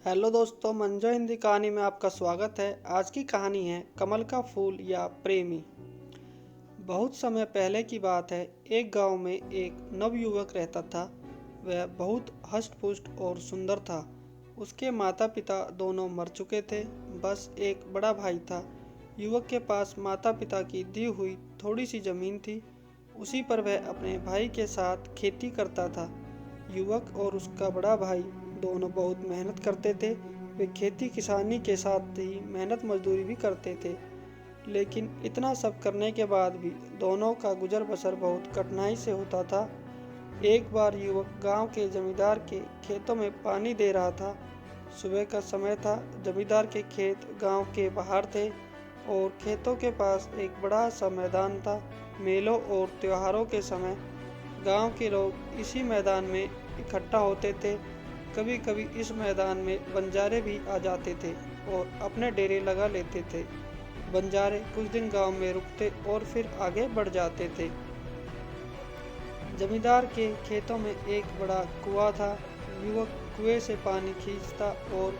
Hello दोस्तों, मंजो हिंदी कहानी में आपका स्वागत है। आज की कहानी है कमल का फूल या प्रेमी। बहुत समय पहले की बात है। एक गांव में एक नवयुवक रहता था। वह बहुत हष्ट-पुष्ट और सुंदर था। उसके माता पिता दोनों मर चुके थे। बस एक बड़ा भाई था। युवक के पास माता पिता की दी हुई थोड़ी सी जमीन थी। उसी पर वह अपने भाई के साथ खेती करता था। युवक और उसका बड़ा भाई दोनों बहुत मेहनत करते थे। वे खेती किसानी के साथ ही मेहनत मजदूरी भी करते थे। लेकिन इतना सब करने के बाद भी दोनों का गुजर बसर बहुत कठिनाई से होता था। एक बार युवक गांव के जमींदार के खेतों में पानी दे रहा था। सुबह का समय था। जमींदार के खेत गांव के बाहर थे और खेतों के पास एक बड़ा सा मैदान था। मेलों और त्योहारों के समय गांव के लोग इसी मैदान में इकट्ठा होते थे। कभी कभी इस मैदान में बंजारे भी आ जाते थे और अपने डेरे लगा लेते थे। बंजारे कुछ दिन गांव में रुकते और फिर आगे बढ़ जाते थे। जमींदार के खेतों में एक बड़ा कुआं था। युवक कुएं से पानी खींचता और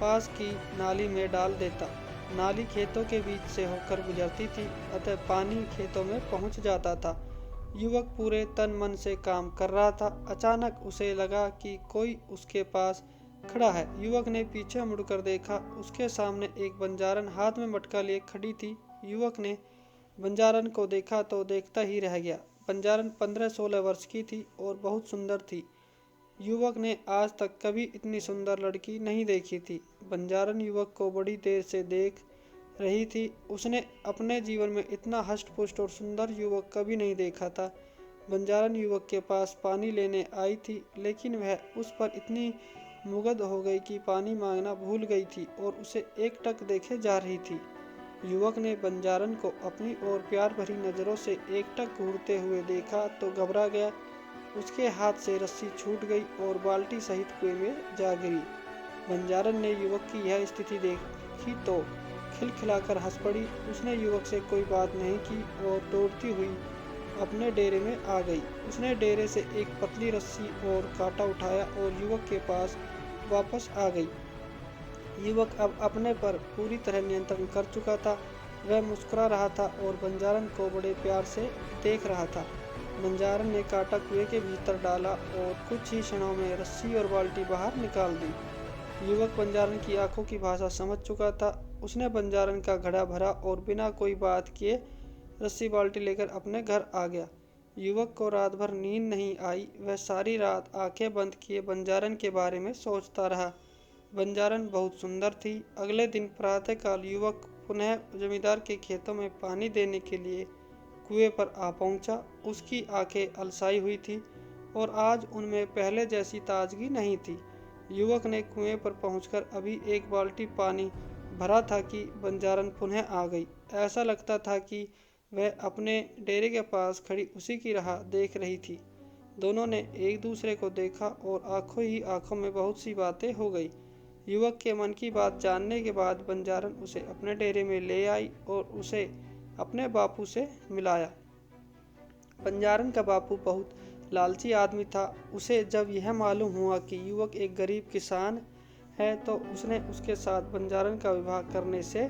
पास की नाली में डाल देता। नाली खेतों के बीच से होकर गुजरती थी, अतः पानी खेतों में पहुंच जाता था। युवक पूरे तन मन से काम कर रहा था। अचानक उसे लगा कि कोई उसके पास खड़ा है। युवक ने पीछे मुड़कर देखा। उसके सामने एक बंजारन हाथ में मटका लिए खड़ी थी। युवक ने बंजारन को देखा तो देखता ही रह गया। बंजारन 15-16 वर्ष की थी और बहुत सुंदर थी। युवक ने आज तक कभी इतनी सुंदर लड़की नहीं देखी थी। बंजारन युवक को बड़ी देर से देख रही थी। उसने अपने जीवन में इतना हष्ट-पुष्ट और सुंदर युवक कभी नहीं देखा था। बंजारन युवक के पास पानी लेने आई थी, लेकिन वह उस पर इतनी मुग्ध हो गई कि पानी मांगना भूल गई थी और उसे एकटक देखे जा रही थी। युवक ने बंजारन को अपनी ओर प्यार भरी नजरों से एकटक घूरते हुए देखा तो घबरा गया। उसके हाथ से रस्सी छूट गई और बाल्टी सहित कुएं में जा गिरी। बंजारन ने युवक की यह स्थिति देखी तो खिलखिलाकर हंस पड़ी। उसने युवक से कोई बात नहीं की और दौड़ती हुई अपने डेरे में आ गई। उसने डेरे से एक पतली रस्सी और कांटा उठाया और युवक के पास वापस आ गई। युवक अब अपने पर पूरी तरह नियंत्रण कर चुका था। वह मुस्कुरा रहा था और बंजारन को बड़े प्यार से देख रहा था। बंजारन ने कांटा कुएं के भीतर डाला और कुछ ही क्षणों में रस्सी और बाल्टी बाहर निकाल दी। युवक बंजारन की आंखों की भाषा समझ चुका था। उसने बंजारन का घड़ा भरा और बिना कोई बात किए रस्सी बाल्टी लेकर अपने घर आ गया। युवक को रात भर नींद नहीं आई। वह सारी रात आंखें बंद किए बंजारन के बारे में सोचता रहा। बंजारन बहुत सुंदर थी। अगले दिन प्रातःकाल युवक पुनः जमींदार के खेतों में पानी देने के लिए कुएं पर आ पहुंचा। उसकी आंखें अलसाई हुई थी और आज उनमें पहले जैसी ताजगी नहीं थी। युवक ने कुएं पर पहुंचकर अभी एक बाल्टी पानी भरा था कि बंजारन पुनः आ गई। ऐसा लगता था कि वह अपने डेरे के पास खड़ी उसी की राह देख रही थी। दोनों ने एक दूसरे को देखा और आंखों ही आंखों में बहुत सी बातें हो गई। युवक के मन की बात जानने के बाद बंजारन उसे अपने डेरे में ले आई और उसे अपने बापू से मिलाया। बंजारन का बापू बहुत लालची आदमी था। उसे जब यह मालूम हुआ कि युवक एक गरीब किसान है तो उसने उसके साथ बंजारन का विवाह करने से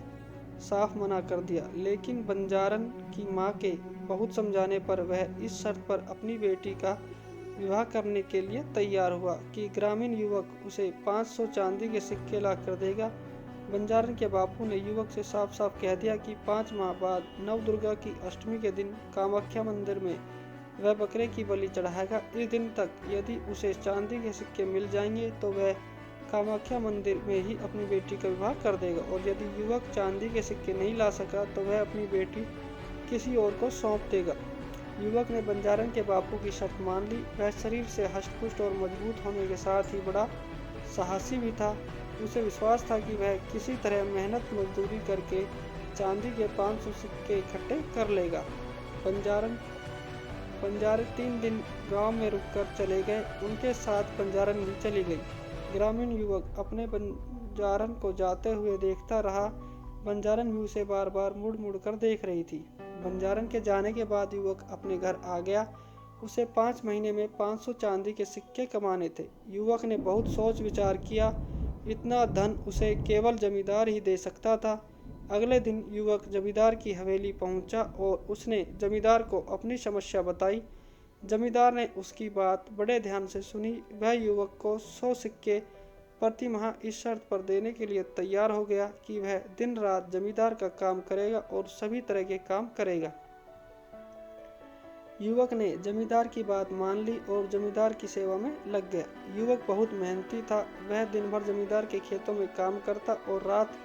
साफ मना कर दिया। लेकिन बंजारन की माँ के बहुत समझाने पर वह इस शर्त पर अपनी बेटी का विवाह करने के लिए तैयार हुआ कि ग्रामीण युवक उसे 500 चांदी के सिक्के ला कर देगा। बंजारन के बापू ने युवक से साफ साफ कह दिया कि 5 माह बाद नवदुर्गा की अष्टमी के दिन कामाख्या मंदिर में वह बकरे की बलि चढ़ाएगा। इस दिन तक यदि उसे चांदी के सिक्के मिल जाएंगे तो वह कामाख्या मंदिर में ही अपनी बेटी का विवाह कर देगा, और यदि युवक चांदी के सिक्के नहीं ला सका तो वह अपनी बेटी किसी और को सौंप देगा। युवक ने बंजारन के बापू की शर्त मान ली। वह शरीर से हष्ट-पुष्ट और मजबूत होने के साथ ही बड़ा साहसी भी था। उसे विश्वास था कि वह किसी तरह मेहनत मजदूरी करके चांदी के 500 सिक्के इकट्ठे कर लेगा। बंजारे 3 दिन गांव में रुककर चले गए। उनके साथ बंजारन भी चली गई। ग्रामीण युवक अपने बंजारन को जाते हुए देखता रहा। बंजारन भी उसे बार बार मुड़ मुड़ कर देख रही थी। बंजारन के जाने के बाद युवक अपने घर आ गया। उसे 5 महीने में 500 चांदी के सिक्के कमाने थे। युवक ने बहुत सोच विचार किया इतना धन उसे केवल जमींदार ही दे सकता था। अगले दिन युवक जमींदार की हवेली पहुंचा और उसने जमींदार को अपनी समस्या बताई। जमींदार ने उसकी बात बड़े ध्यान से सुनी। वह युवक को 100 सिक्के प्रति माह इस शर्त पर देने के लिए तैयार हो गया कि वह दिन रात जमींदार का काम करेगा और सभी तरह के काम करेगा। युवक ने जमींदार की बात मान ली और जमींदार की सेवा में लग गया। युवक बहुत मेहनती था। वह दिन भर जमींदार के खेतों में काम करता और रात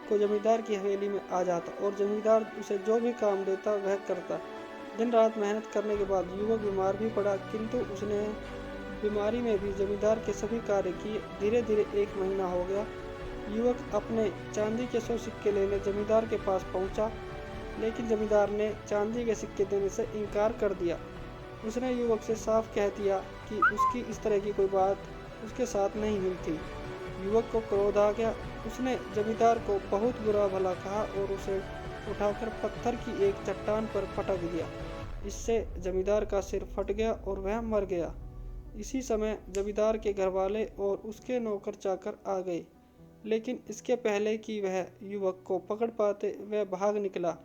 को जमींदार की हवेली में आ जाता और जमींदार उसे जो भी काम देता वह करता। दिन रात मेहनत करने के बाद युवक बीमार भी पड़ा, किंतु उसने बीमारी में भी जमींदार के सभी कार्य किए। धीरे धीरे 1 महीना हो गया। युवक अपने चांदी के 100 सिक्के लेने जमींदार के पास पहुंचा, लेकिन जमींदार ने चांदी के सिक्के देने से इनकार कर दिया। उसने युवक से साफ कह दिया कि उसकी इस तरह की कोई बात उसके साथ नहीं हुई थी। युवक को क्रोध आ गया। उसने जमींदार को बहुत बुरा भला कहा और उसे उठाकर पत्थर की एक चट्टान पर पटक दिया। इससे जमींदार का सिर फट गया और वह मर गया। इसी समय जमींदार के घरवाले और उसके नौकर चाकर आ गए, लेकिन इसके पहले कि वह युवक को पकड़ पाते वह भाग निकला।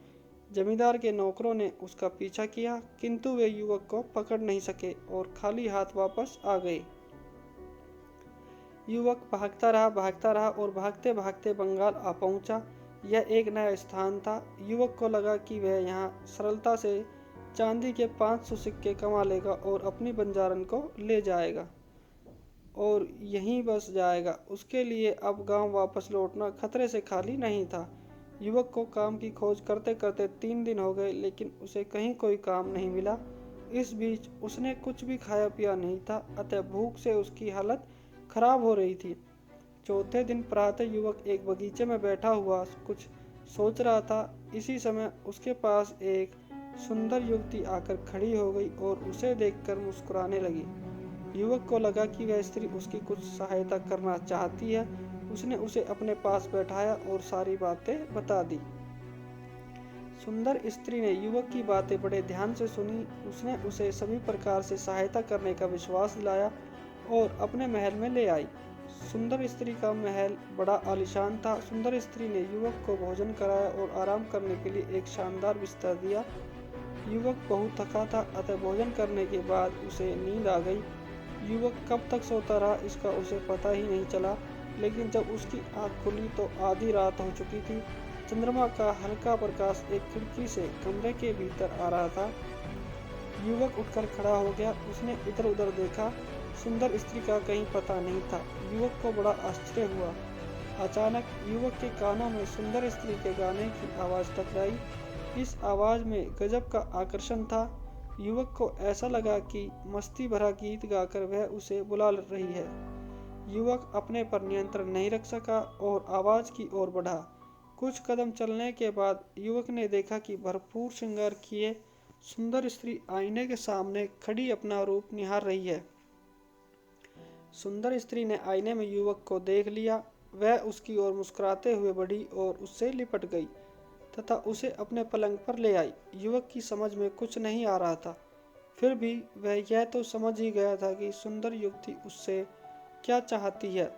जमींदार के नौकरों ने उसका पीछा किया, किंतु वे युवक को पकड़ नहीं सके और खाली हाथ वापस आ गए। युवक भागता रहा और भागते भागते बंगाल आ पहुंचा। यह एक नया स्थान था। युवक को लगा कि वह यहाँ सरलता से चांदी के 500 सिक्के कमा लेगा और अपनी बंजारन को ले जाएगा और यहीं बस जाएगा। उसके लिए अब गांव वापस लौटना खतरे से खाली नहीं था। युवक को काम की खोज करते करते 3 दिन हो गए, लेकिन उसे कहीं कोई काम नहीं मिला। इस बीच उसने कुछ भी खाया पिया नहीं था, अतः भूख से उसकी हालत खराब हो रही थी। चौथे दिन प्रातः युवक एक बगीचे में बैठा हुआ कुछ सोच रहा था। इसी समय उसके पास एक सुंदर युवती आकर खड़ी हो गई और उसे देखकर मुस्कुराने लगी। युवक को लगा कि वह स्त्री उसकी कुछ सहायता करना चाहती है। उसने उसे अपने पास बैठाया और सारी बातें बता दी। सुंदर स्त्री ने युवक की बातें बड़े ध्यान से सुनी। उसने उसे सभी प्रकार से सहायता करने का विश्वास दिलाया और अपने महल में ले आई। सुंदर स्त्री का महल बड़ा आलीशान था। सुंदर स्त्री ने युवक को भोजन कराया और आराम करने के लिए एक शानदार बिस्तर दिया। युवक बहुत थका था, अतः भोजन करने के बाद उसे नींद आ गई। युवक कब तक सोता रहा इसका उसे पता ही नहीं चला, लेकिन जब उसकी आंख खुली तो आधी रात हो चुकी थी। चंद्रमा का हल्का प्रकाश एक खिड़की से कमरे के भीतर आ रहा था। युवक उठकर खड़ा हो गया। उसने इधर उधर देखा। सुंदर स्त्री का कहीं पता नहीं था। युवक को बड़ा आश्चर्य हुआ। अचानक युवक के कानों में सुंदर स्त्री के गाने की आवाज टकराई। इस आवाज में गजब का आकर्षण था। युवक को ऐसा लगा कि मस्ती भरा गीत गाकर वह उसे बुला रही है। युवक अपने पर नियंत्रण नहीं रख सका और आवाज की ओर बढ़ा। कुछ कदम चलने के बाद युवक ने देखा कि भरपूर श्रृंगार किए सुंदर स्त्री आईने के सामने खड़ी अपना रूप निहार रही है। सुंदर स्त्री ने आईने में युवक को देख लिया। वह उसकी ओर मुस्कुराते हुए बढ़ी और उससे लिपट गई तथा उसे अपने पलंग पर ले आई। युवक की समझ में कुछ नहीं आ रहा था, फिर भी वह यह तो समझ ही गया था कि सुंदर युवती उससे क्या चाहती है।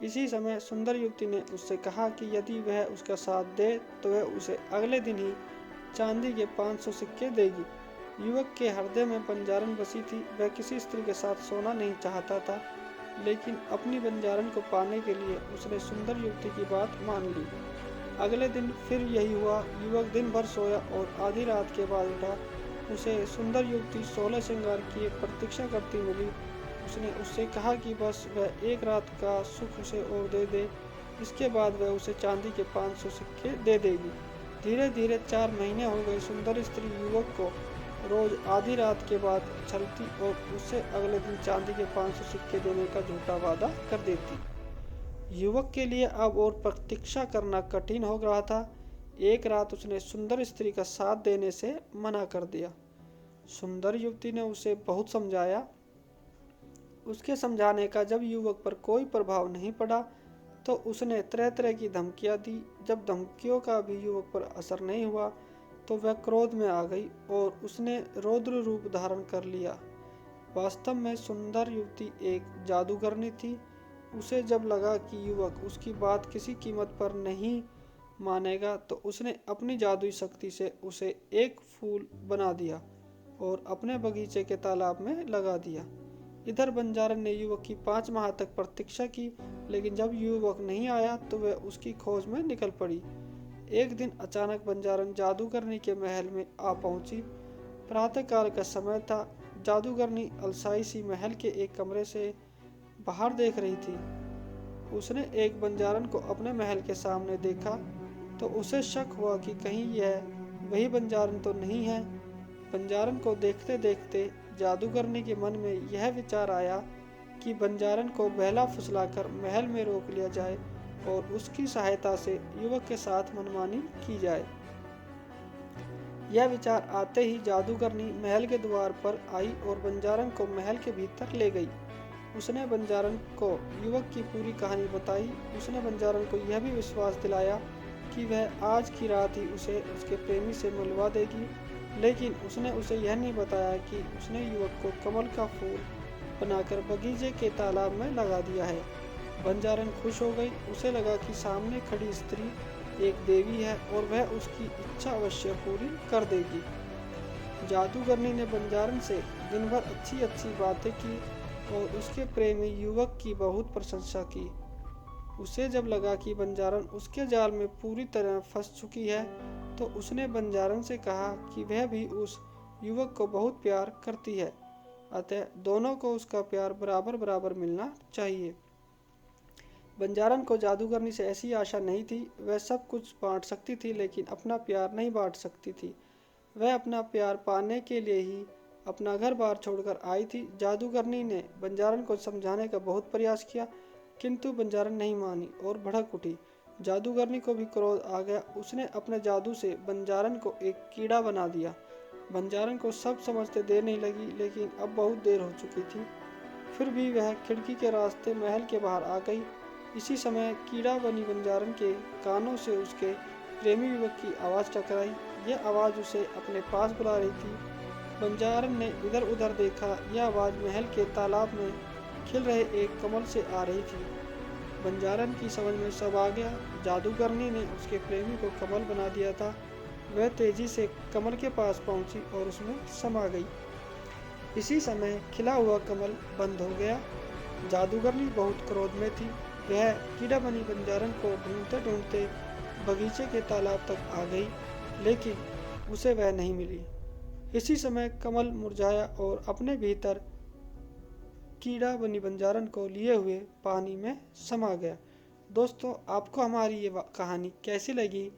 इसी समय सुंदर युवती ने उससे कहा कि यदि वह उसका साथ दे तो वह उसे अगले दिन ही चांदी के 500 सिक्के देगी। युवक के हृदय में बंजारन बसी थी। वह किसी स्त्री के साथ सोना नहीं चाहता था, लेकिन अपनी बंजारन को पाने के लिए उसने सुंदर युवती की बात मान ली। अगले दिन फिर यही हुआ। युवक दिन भर सोया और आधी रात के बाद उठा। उसे सुंदर युवती 16 श्रृंगार किए प्रतीक्षा करती मिली। उसने उससे कहा कि बस वह एक रात का सुख उसे और दे दे, इसके बाद वह उसे चांदी के 500 सिक्के दे देगी। धीरे धीरे 4 महीने हो गए। सुंदर स्त्री युवक को रोज आधी रात के बाद छलती और उसे अगले दिन चांदी के 500 सिक्के देने का झूठा वादा कर देती। युवक के लिए अब और प्रतीक्षा करना कठिन हो रहा था। एक रात उसने सुंदर स्त्री का साथ देने से मना कर दिया। सुंदर युवती ने उसे बहुत समझाया। उसके समझाने का जब युवक पर कोई प्रभाव नहीं पड़ा तो उसने तरह तरह की धमकियां दी। जब धमकियों का भी युवक पर असर नहीं हुआ तो वह क्रोध में आ गई और उसने रौद्र रूप धारण कर लिया। वास्तव में सुंदर युवती एक जादूगरनी थी। उसे जब लगा कि युवक उसकी बात किसी कीमत पर नहीं मानेगा तो उसने अपनी जादुई शक्ति से उसे एक फूल बना दिया और अपने बगीचे के तालाब में लगा दिया। इधर बंजारन ने युवक की 5 माह तक प्रतीक्षा की, लेकिन जब युवक नहीं आया तो वह उसकी खोज में निकल पड़ी। एक दिन अचानक बंजारन जादूगरनी के महल में आ पहुंची। प्रातःकाल का समय था। जादूगरनी अलसाई सी महल के एक कमरे से बाहर देख रही थी। उसने एक बंजारन को अपने महल के सामने देखा तो उसे शक हुआ कि कहीं यह वही बंजारन तो नहीं है। बंजारन को देखते देखते जादूगरनी के मन में यह विचार आया कि बंजारन को बहला फुसलाकर महल में रोक लिया जाए और उसकी सहायता से युवक के साथ मनमानी की जाए। यह विचार आते ही जादूगरनी महल के द्वार पर आई और बंजारन को महल के भीतर ले गई। उसने बंजारन को युवक की पूरी कहानी बताई। उसने बंजारन को यह भी विश्वास दिलाया कि वह आज की रात ही उसे उसके प्रेमी से मिलवा देगी, लेकिन उसने उसे यह नहीं बताया कि उसने युवक को कमल का फूल बनाकर बगीचे के तालाब में लगा दिया है। बंजारन खुश हो गई। उसे लगा कि सामने खड़ी स्त्री एक देवी है और वह उसकी इच्छा अवश्य पूरी कर देगी। जादूगरनी ने बंजारन से दिन भर अच्छी अच्छी बातें की और उसके प्रेमी युवक की बहुत प्रशंसा की। उसे जब लगा कि बंजारन उसके जाल में पूरी तरह फंस चुकी है तो उसने बंजारन से कहा कि वह भी उस युवक को बहुत प्यार करती है, अतः दोनों को उसका प्यार बराबर बराबर मिलना चाहिए। बंजारन को जादूगरनी से ऐसी आशा नहीं थी। वह सब कुछ बांट सकती थी लेकिन अपना प्यार नहीं बांट सकती थी। वह अपना प्यार पाने के लिए ही अपना घर बार छोड़कर आई थी। जादूगरनी ने बंजारन को समझाने का बहुत प्रयास किया, किंतु बंजारन नहीं मानी और भड़क उठी। जादूगरनी को भी क्रोध आ गया। उसने अपने जादू से बंजारन को एक कीड़ा बना दिया। बंजारन को सब समझते देर नहीं लगी, लेकिन अब बहुत देर हो चुकी थी। फिर भी वह खिड़की के रास्ते महल के बाहर आ गई। इसी समय कीड़ा बनी बंजारन के कानों से उसके प्रेमी युवक की आवाज़ टकराई। यह आवाज़ उसे अपने पास बुला रही थी। बंजारन ने इधर उधर देखा। यह आवाज़ महल के तालाब में खिल रहे एक कमल से आ रही थी। बंजारन की समझ में सब आ गया। जादूगरनी ने उसके प्रेमी को कमल बना दिया था। वह तेजी से कमल के पास पहुंची और उसमें समा गई। इसी समय खिला हुआ कमल बंद हो गया। जादूगरनी बहुत क्रोध में थी। वह कीड़ा बनी बंजारन को ढूंढते ढूंढते बगीचे के तालाब तक आ गई, लेकिन उसे वह नहीं मिली। इसी समय कमल मुरझाया और अपने भीतर कीड़ा बनी बंजारन को लिए हुए पानी में समा गया। दोस्तों, आपको हमारी ये कहानी कैसी लगी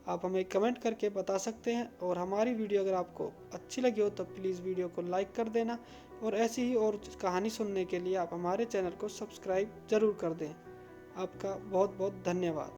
आप हमें कमेंट करके बता सकते हैं, और हमारी वीडियो अगर आपको अच्छी लगी हो तो प्लीज़ वीडियो को लाइक कर देना, और ऐसी ही और कहानी सुनने के लिए आप हमारे चैनल को सब्सक्राइब ज़रूर कर दें। आपका बहुत बहुत धन्यवाद।